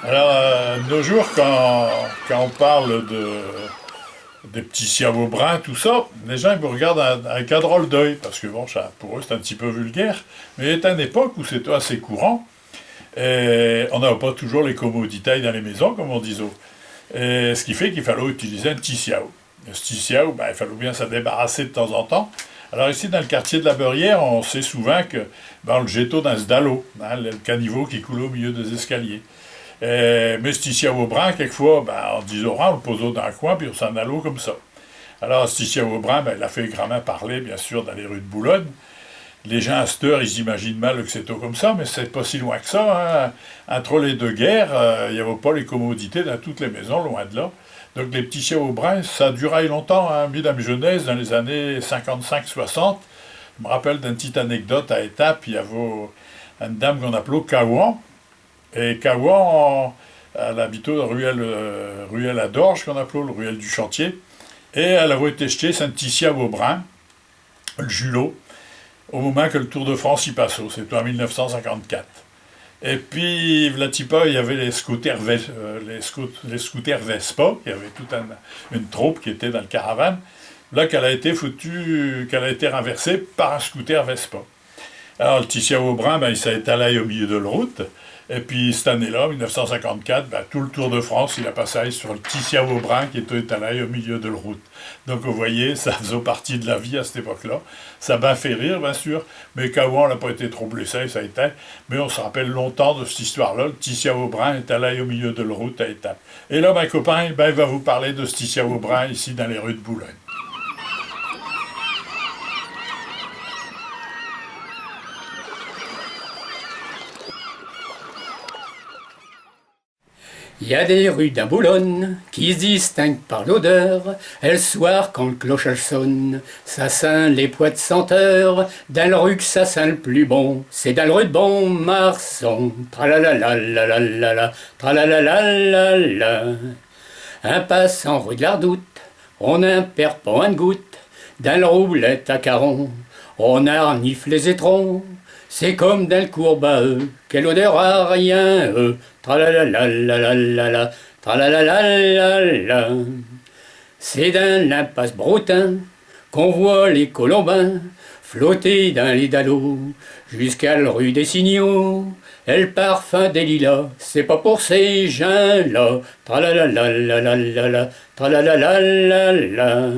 Alors, de nos jours, quand on parle des petits siaveaux bruns, tout ça, les gens ils me regardent avec un drôle d'œil, parce que bon, pour eux c'est un petit peu vulgaire, mais il y a une époque où c'était assez courant, et on n'avait pas toujours les commodités dans les maisons, comme on disait. Et ce qui fait qu'il fallait utiliser un petit siao. Ce petit siao, ben, il fallait bien s'en débarrasser de temps en temps. Alors ici, dans le quartier de la Beurrière, on sait souvent que on le jette dans ce dallo, hein, le caniveau qui coule au milieu des escaliers. Mais ce siao brun, quelquefois, ben, on dit on le pose dans un coin, puis on s'en allait comme ça. Alors, ce siao brun, ben, il a fait grand parler, bien sûr, dans les rues de Boulogne. Les gens à cette heure, ils imaginent mal que c'est tout comme ça, mais c'est pas si loin que ça. Hein. Entre les deux guerres, il n'y avait pas les commodités dans toutes les maisons, loin de là. Donc les petits chiens au brin, ça a duré longtemps. Hein. Moi, dans ma jeunesse, dans les années 55-60, je me rappelle d'une petite anecdote à Étape, il y avait une dame qu'on appelait Kawan. Et Kawan, elle habitait ruelle à Dorge, qu'on appelait le ruelle du chantier. Et elle avait été jetée, c'est un petit chien au brin, le Julot, au moment que le Tour de France y passait, c'était en 1954. Et puis, là, il y avait les scooters Vespa, il y avait toute une troupe qui était dans le caravane, là qu'elle a été renversée par un scooter Vespa. Alors, le petit au brun, ben, il s'est étalé au milieu de la route. Et puis, cette année-là, 1954, ben, tout le Tour de France, il a passé sur le petit au brun qui était étalé au milieu de la route. Donc, vous voyez, ça faisait partie de la vie à cette époque-là. Ça a bien fait rire, bien sûr, mais Kawan n'a pas été trop blessé, ça a été. Mais on se rappelle longtemps de cette histoire-là. Le petit au brun est allé au milieu de la route à Étape. Et là, mes copains, ben, il va vous parler de ce petit au brun ici dans les rues de Boulogne. Il y a des rues d'un Boulogne qui se distinguent par l'odeur, et le soir quand le clochage sonne, ça sent les pois de senteur, dans le rue que ça sent le plus bon, c'est dans le rue de Bon-Marsan, tralalalalala, tralalalalala. Un passant rue de la Redoute, on n'imperd pas une goutte, dans le roulette à caron, on arnifle les étrons. C'est comme dans le courbe à eux, quelle odeur à rien, tralalalalala, tralalalalala. C'est dans l'impasse Broutin qu'on voit les colombins flotter dans les dallots jusqu'à la rue des Signaux. Et le parfum des lilas, c'est pas pour ces gens-là, tralalalalala, tralalalalala.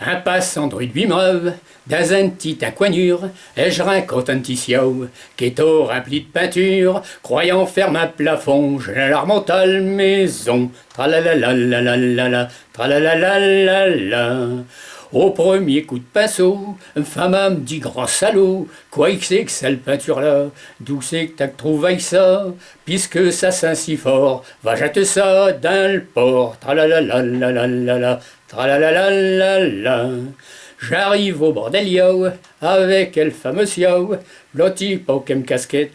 Un passant de rue de Vimereuve, dans un petit incoignure, et je raconte un petit siao, qui est au rempli de peinture, croyant faire un plafond, je la remonte à la maison, tralalalalala, tralalalalala. Au premier coup de pinceau, une femme me dit grand salaud, quoi que c'est que cette peinture-là, d'où c'est que t'as trouvé ça, puisque ça sent si fort, va jeter ça dans le port, tralalalalala, tralalalalala. J'arrive au bordel yo, avec le fameux siao, l'autre pokem casquette,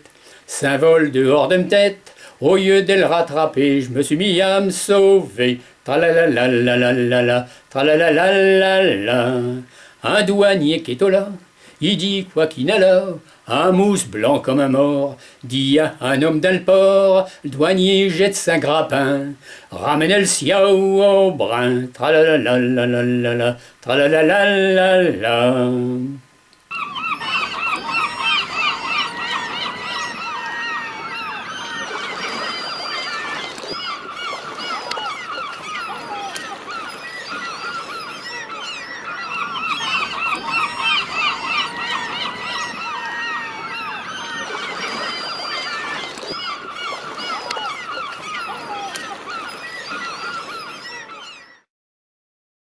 s'envole dehors de me tête, au lieu de le rattraper, je me suis mis à me sauver. Tralalalalala, tralalalalala. Un douanier qui est au là, il dit quoi qu'il n'a là, un mousse blanc comme un mort, dit à un homme dans le port, le douanier jette son grappin, ramène le siao au brin, tralalalalala, tralalalalala.